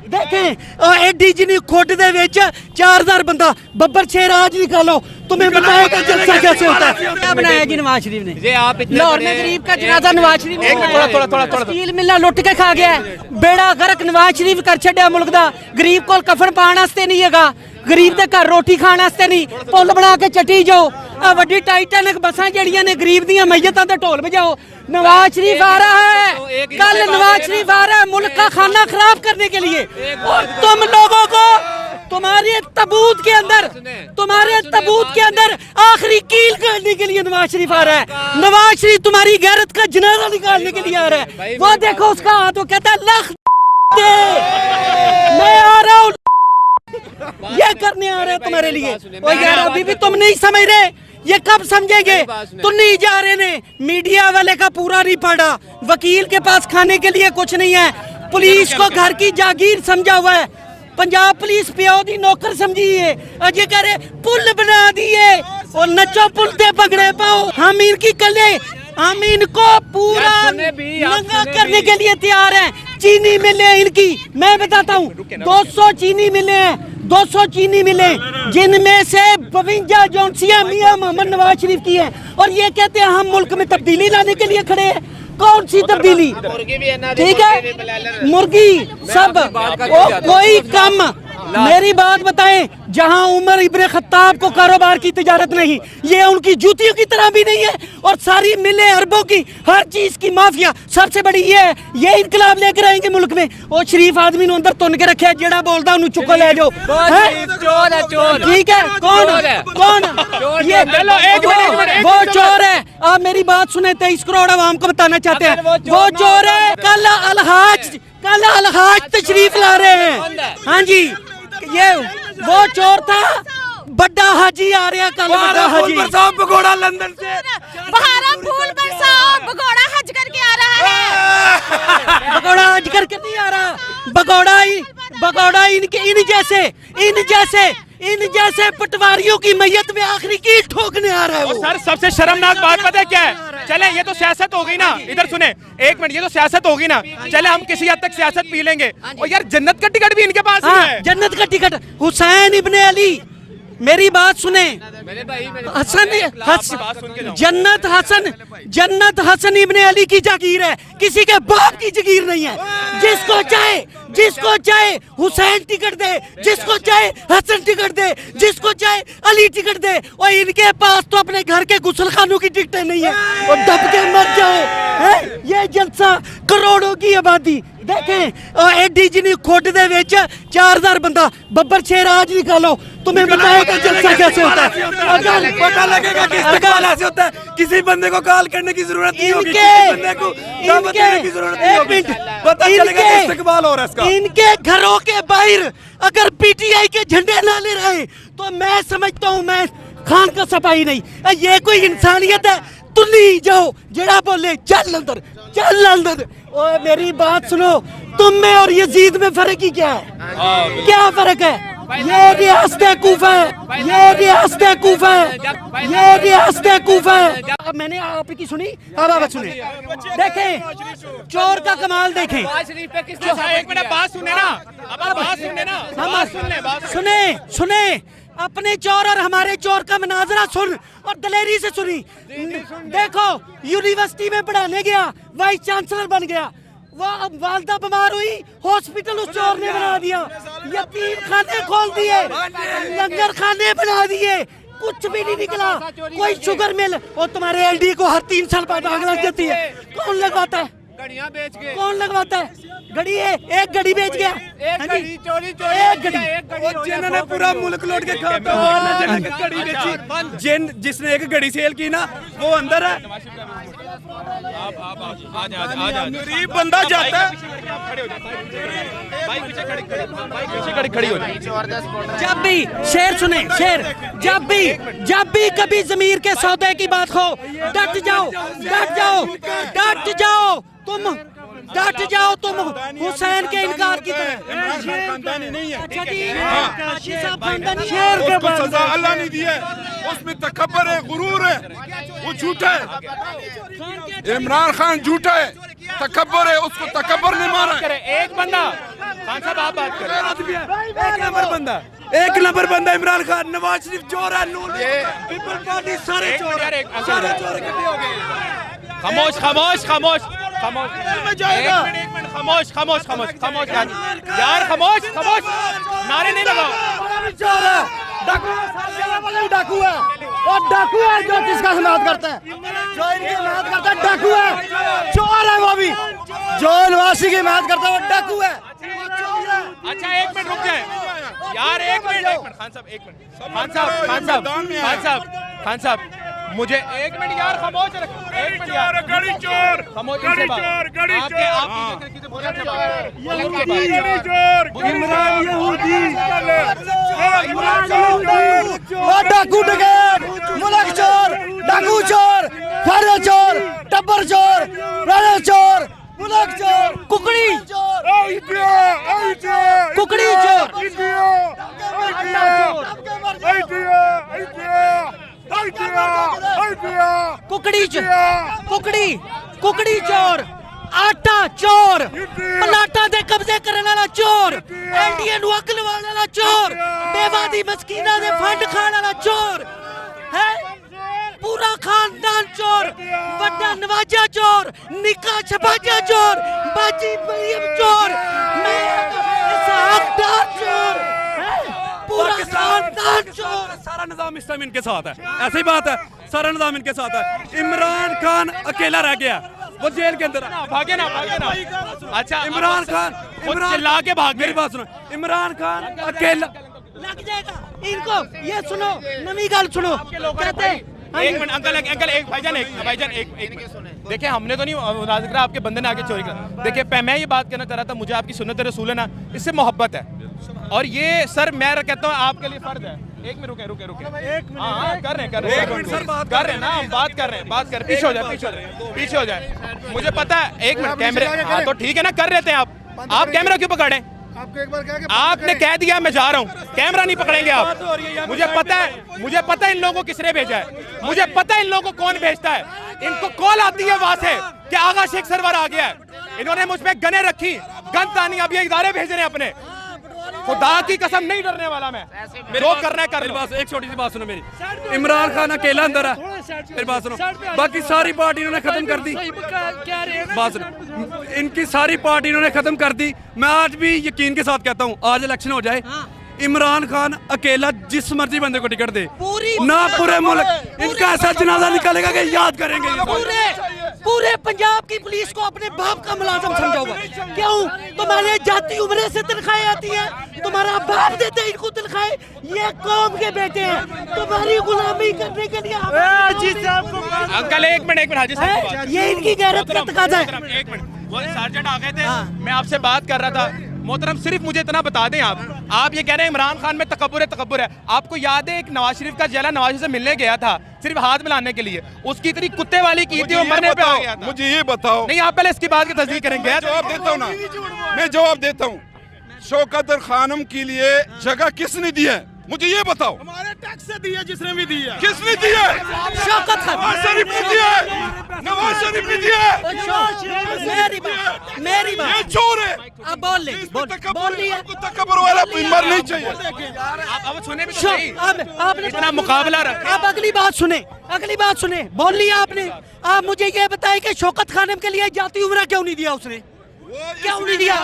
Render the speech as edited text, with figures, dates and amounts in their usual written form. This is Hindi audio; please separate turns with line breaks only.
देखें एडी जिनी खोट दे विच 4000 बंदा बब्बर शेर आज निकालो, तुम्हें बताओ कि जलसा कैसे होता है। क्या बनाया जी नवाज शरीफ ने? लाहौर में गरीब का जनाजा नवाज शरीफ ने स्टील मिला लुट के खा गया, बेड़ा गर्क नवाज शरीफ कर छड्या मुल्क दा। गरीब को कफन पाने वास्ते नहीं हैगा, गरीब दे घर रोटी खाने वास्ते नहीं, पुल बना के चटी जाओ। आ वड्डी टाइटैनिक बसां जड़ियां ने गरीब दियां मैयतां ते ढोल बजाओ। नवाज शरीफ आ रहा है, कल नवाज शरीफ आ रहा है मुल्क का खाना खराब करने के लिए। और तुम लोगों को तुम्हारे तबूत के अंदर आखिरी कील काटने के लिए नवाज शरीफ आ रहा है। नवाज शरीफ तुम्हारी गैरत का जनाजा निकालने के लिए आ रहा है। वो देखो उसका हाथ, वो कहता है लख दे, मैं आ रहा हूँ, ये करने आ रहे हैं तुम्हारे लिए। और यार अभी भी तुम नहीं समझ रहे, ये कब समझेंगे? तुम नहीं जा रहे ने, मीडिया वाले का पूरा नहीं पड़ा, वकील के पास खाने के लिए कुछ नहीं है, पुलिस को घर की जागीर समझा हुआ है, पंजाब पुलिस प्यो दी नौकर समझी है। अजय कह रहे पुल बना दिए और नचो पुल ते पगड़े पाओ। हम इनकी कले, हम इनको पूरा नंगा करने के लिए तैयार हैं। चीनी मिले इनकी, मैं बताता हूँ 200 चीनी मिले हैं, 200 चीनी मिले, जिनमें से 52 जोनसियां मियां मोहम्मद नवाज शरीफ की है। और ये कहते हैं हम मुल्क में तब्दीली लाने के लिए खड़े हैं। कौन सी तब्दीली? ठीक है, मुर्गी सब कोई कम। मेरी बात बताएं, जहां उमर इब्न खत्ताब को कारोबार की तिजारत नहीं, ये उनकी जूतियों की तरह भी नहीं है। और सारी मिले अरबों की, हर चीज की माफिया सबसे बड़ी ये है। ये इनकलाब लेकर आएंगे मुल्क में। और शरीफ आदमी ने अंदर तुन के रखे, जेड़ा बोलता उन्हें चुको ले जाओ। ठीक है, कौन ये वो चोर है। आप मेरी बात सुने, 23 करोड़ आवाम को बताना चाहते हैं वो चोर है। कल अलहाज तशरीफ ला रहे हैं। हाँ जी, ये वो चोर था। बड़ा हाजी आ रहा कल, बड़ा हाजी भगोड़ा लंदन से फूल बरसाओ, भगोड़ा हज करके आ रहा है। भगोड़ा हज करके नहीं आ रहा, भगोड़ा इन जैसे पटवारियों की मैयत में आखिरी की ठोकने आ रहा है। वो
सर सबसे शर्मनाक बात पता है क्या है? चले ये तो सियासत हो गई ना, इधर सुने एक मिनट, ये तो सियासत होगी ना, चले हम किसी हद तक सियासत पी लेंगे। और यार जन्नत का टिकट भी इनके पास है।
जन्नत का टिकट हुसैन इब्ने अली, मेरी बात सुने, जन्नत हसन इब्ने अली की जागीर है, किसी के बाप की जागीर नहीं है। जिसको चाहे हुसैन टिकट दे, जिसको चाहे हसन टिकट दे, जिसको चाहे अली टिकट दे। और इनके पास तो अपने घर के गुसलखानों की टिकटें नहीं है, और दब के मर जाओ है। ये जलसा करोड़ों की आबादी, देखें एडी जिनी खोट दे विच 4000 बंदा बब्बर शेर आज निकालो, तुम्हें बताओ कि जलसा कैसे होता है। अगर
पता लगेगा कि इस्तेमाल ऐसे होता है, किसी बंदे को कॉल करने की जरूरत नहीं होगी, किसी बंदे को दावत देने की जरूरत नहीं होगी, पता चलेगा कि इस्तेमाल हो रहा है इसका।
इनके घरों के बाहर अगर पीटीआई के झंडे ना ले रहे तो मैं समझता हूँ मैं खान का सफाई नहीं। ये कोई इंसानियत है? तुल्ली जाओ, जेड़ा बोले चल अंदर, चल अंदर। ओए मेरी बात सुनो, तुम में और यजीद में फर्क ही क्या है? क्या फर्क है? ये रियासत कूफा है, ये रियासत कूफा है, ये रियासत कूफा है। अब मैंने आप की सुनी, अब आप सुने, देखें चोर का कमाल देखें।
एक मिनट बात सुने ना, अब बात सुने ना, हम
सुने अपने चोर और हमारे चोर का मनाजरा सुन और दलेरी से सुनी। देखो यूनिवर्सिटी में पढ़ाने गया, वाइस चांसलर बन गया, वो वालदा बीमार हुई, हॉस्पिटल उस चोर ने बना दिया, यतीम खाने खोल दिए, लंगर खाने बना दिए, कुछ भी नहीं निकला। कोई शुगर मिल, और तुम्हारे एलडी को हर 3 साल बाद आग लग जाती है। कौन लगवाता है? कौन लगवाता है? घड़ी है, एक घड़ी बेच गया, एक घड़ी
जिन्होंने पूरा मुल्क लौट के घड़ी बेची, जिसने एक घड़ी सेल की ना वो अंदर है। गरीब बंदा जाता है, खड़ी हो जाए।
जब भी शेर सुने, शेर जब भी कभी जमीर के सौदे की बात हो, डट जाओ तुम हुसैन के इनकार की तरह।
खानदानी नहीं है।
अच्छा जी, काशी साहब खानदानी
शेर उसको सजा अल्लाह ने दी है, उसमें तकब्बर है, गुरूर है, वो झूठा है। इमरान खान झूठा है, तकब्बर है, उसको तकब्बर ने मारा है।
एक बंदा खान साहब आप बात करें।
एक नंबर बंदा इमरान खान। नवाज शरीफ चोर है, पीपल पार्टी सारे चोर है, सारे चोर इकट्ठे हो गए।
खामोश खामोश खामोश खामोश, एक मिनट खामोश खामोश खामोश खामोश यार, खामोश खामोश, नारे नहीं लगाओ।
चोर है, डाकू है, डाकू है, और डाकू है जो किसका हिमायत करता है, जो इनकी हिमायत करता है डाकू है, चोर है वो भी, जो नवासी की हिमायत करता है वो डाकू है।
अच्छा एक मिनट रुक जाए यार, एक मिनट खान साहब, एक मिनट खान साहब, खान साहब, खान साहब, खान साहब, मुझे एक मिनट यार, खामोश रखो, एक मिनट यार,
गड़ी चोर,
खामोश,
गड़ी चोर, गड़ी चोर,
इमरान यहूदी, डाकू डकैत, मुल्क चोर, डाकू चोर, फरे चोर, टब्बर चोर, राणे चोर, मुल्क चोर, कुकड़ी चोर, कुकड़ी चोर, कुकड़ी चोर, कुकड़ी कुकड़ी चोर, आटा चोर, पलाटा दे कब्जे करने वाला चोर, एनडीए नु अकल वाला चोर, बेवादी मस्कीना दे फंड खाने वाला चोर है, पूरा खानदान चोर, बड़ा नवाजा चोर, निका छपाजा चोर, बाजी मरियम चोर, इसहाकदार चोर, पूरा खानदान चोर।
सारा निजाम इस टाइम इनके साथ है, ऐसी बात है, सारा निजाम इनके साथ है। इमरान खान अकेला रह गया, वो जेल के अंदर
भागे ना, भागे ना। अच्छा
इमरान खान,
चिल्ला के भाग,
मेरी बात सुनो, इमरान खान अकेला
लग जाएगा इनको। ये सुनो, नवी गल सुनो, कहते हैं
एक मिनट अंकल, अंकल एक भाईजान, एक भाईजान, एक देखिए, हमने तो नहीं मुराद करा, आपके बंदे ने आके चोरी करा। देखिए मैं ये बात कहना चाह रहा था, मुझे आपकी सुन्नत रसूल है ना, इससे मोहब्बत है, और ये सर मैं कहता हूँ आपके लिए फर्ज है। एक मिनट रुके रुके रुके, हाँ कर रहे हैं, कर रहे हैं ना, हम बात कर रहे हैं, बात कर, पीछे हो जाए, पीछे हो जाए, पीछे हो जाए, मुझे पता है। एक मिनट कैमरे, हाँ तो ठीक है ना, कर रहे थे आप कैमरा क्यों पकड़े?
आपको एक बार कहा कि
आपने कह दिया मैं जा रहा हूँ, कैमरा नहीं पकड़ेंगे आप। मुझे पता है, मुझे पता है इन लोगों को किसने भेजा है, मुझे पता है इन लोगों को कौन भेजता है। इनको कॉल आती है वहां से कि आगा शेख सरवर आ गया है, इन्होंने मुझ पे गने रखी, गन तानी, अब ये इदारे भेज रहे हैं अपने। खुदा की कसम नहीं डरने वाला मैं, जो करना है कर लो।
एक छोटी सी बात सुनो मेरी, इमरान खान अकेला अंदर है, मेरी बात सुनो, बाकी सारी पार्टी इन्होंने खत्म कर दी। बात सुनो, इनकी सारी पार्टी इन्होंने खत्म कर दी। मैं आज भी यकीन के साथ कहता हूँ, आज इलेक्शन हो जाए, इमरान खान अकेला जिस मर्जी बंदे को टिकट दे ना, पूरे मुल्क इनका ऐसा जनाजा निकालेगा कि याद करेंगे।
पूरे पंजाब की पुलिस को अपने बाप का मुलाजिम समझोगे। क्यों? तुम्हारे जाती उम्र से तनख्वाहें आती है, तुम्हारा बाप देते हैं इनको तनख्वाहें, ये कौम के बेटे हैं, तुम्हारी गुलामी करने के लिए
अंकल एक मिनट हाजी साहब,
ये इनकी गैरत का तकाजा है।
एक मिनट, वो सार्जेंट आ गए थे, मैं आपसे बात कर रहा था। मोहतरम सिर्फ मुझे इतना बता दें, आप ये कह रहे हैं इमरान खान में तकब्बुर है, तकब्बुर है। आपको याद है एक नवाज शरीफ का जेला नवाज से मिलने गया था सिर्फ हाथ मिलाने के लिए, उसकी इतनी कुत्ते वाली की थी, वो मरने पे हो गया था।
मुझे ये बताओ,
नहीं आप पहले इसकी बात की तस्दीक करेंगे।
जवाब देता हूँ ना, मैं जवाब देता हूँ। शौकत खानम के लिए जगह किसने दी है, मुझे ये बताओ।
हमारे टैक्स से दिया, जिसने भी दिया,
किसने दी है?
शौकत
नवाज शरीफ ने दिया है, नवाज शरीफ ने दिया है।
मेरी बात,
ये चोर है।
अब बोल ले, बोल लिया।
तकब्बुर वाला मर नहीं चाहिए।
अब सुने भी तो सही,
आपने
इतना मुकाबला रखा।
अब अगली बात सुने, अगली बात सुने, बोल लिया आपने। आप मुझे ये बताएं कि शौकत खानम के लिए जाती उम्र क्यों नहीं दिया उसने, क्यों नहीं दिया?